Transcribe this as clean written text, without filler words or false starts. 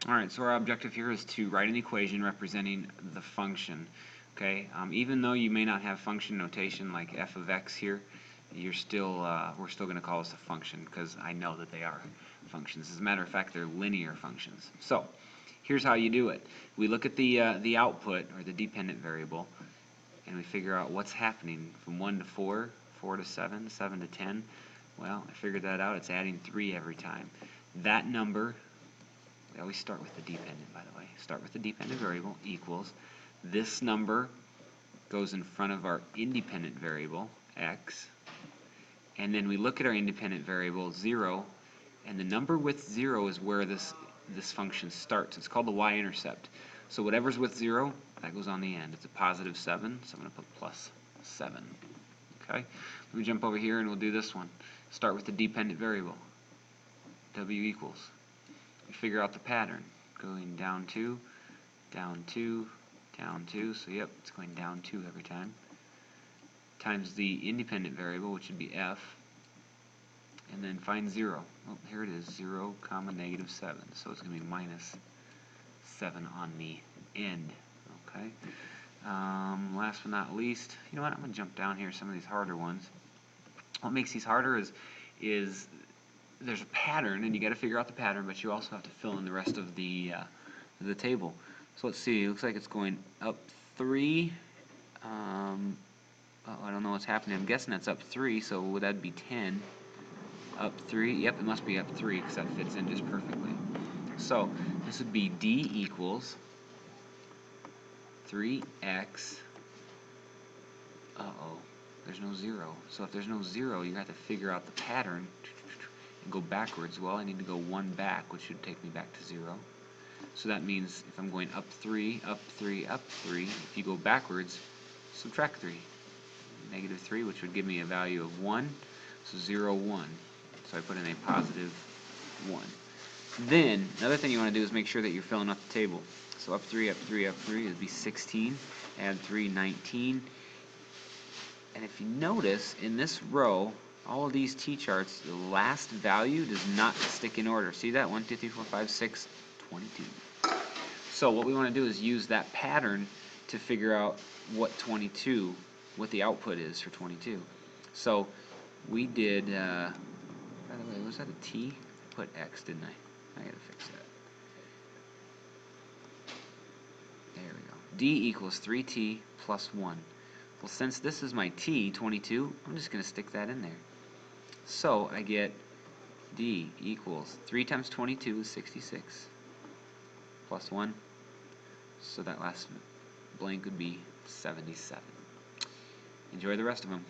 Alright, so our objective here is to write an equation representing the function. Okay, even though you may not have function notation like f of x here, we're still going to call this a function because I know that they are functions. As a matter of fact, they're linear functions. So here's how you do it. We look at the output, or the dependent variable, and we figure out what's happening from 1 to 4, 4 to 7, 7 to 10. Well, I figured that out. It's adding 3 every time. That number, we always start with the dependent, by the way. Start with the dependent variable, equals. This number goes in front of our independent variable, x. And then we look at our independent variable, 0, and the number with 0 is where this function starts. It's called the y-intercept. So whatever's with 0, that goes on the end. It's a positive 7, so I'm going to put plus 7. Okay? Let me jump over here and we'll do this one. Start with the dependent variable, w equals. We figure out the pattern, going down 2, down 2, down 2, so yep, it's going down 2 every time, times the independent variable, which would be f, and then find 0. Oh, here it is, 0 comma negative 7, so it's going to be minus 7 on the end. Okay. Last but not least, you know what, I'm going to jump down here some of these harder ones. What makes these harder is there's a pattern, and you got to figure out the pattern, but you also have to fill in the rest of the table. So let's see. It looks like it's going up 3. I don't know what's happening. I'm guessing that's up 3. So would that be 10? Up 3. Yep, it must be up 3 because that fits in just perfectly. So this would be d equals 3x. Uh-oh. There's no 0. So if there's no 0, you have to figure out the pattern and go backwards. Well, I need to go 1 back, which should take me back to 0. So that means if I'm going up 3, up 3, up 3, if you go backwards, subtract 3. Negative 3, which would give me a value of 1. So 0, 1. So I put in a positive 1. Then, another thing you want to do is make sure that you're filling up the table. So up 3, up 3, up 3 would be 16. Add 3, 19. And if you notice, in this row, all of these t-charts, the last value does not stick in order. See that? 1, 2, 3, 4, 5, 6, 22. So what we want to do is use that pattern to figure out what the output is for 22. So we did, by the way, was that a t? I put x, didn't I? I gotta fix that. There we go. D equals 3t plus 1. Well, since this is my t, 22, I'm just going to stick that in there. So I get d equals 3 times 22 is 66, plus 1, so that last blank would be 77. Enjoy the rest of them.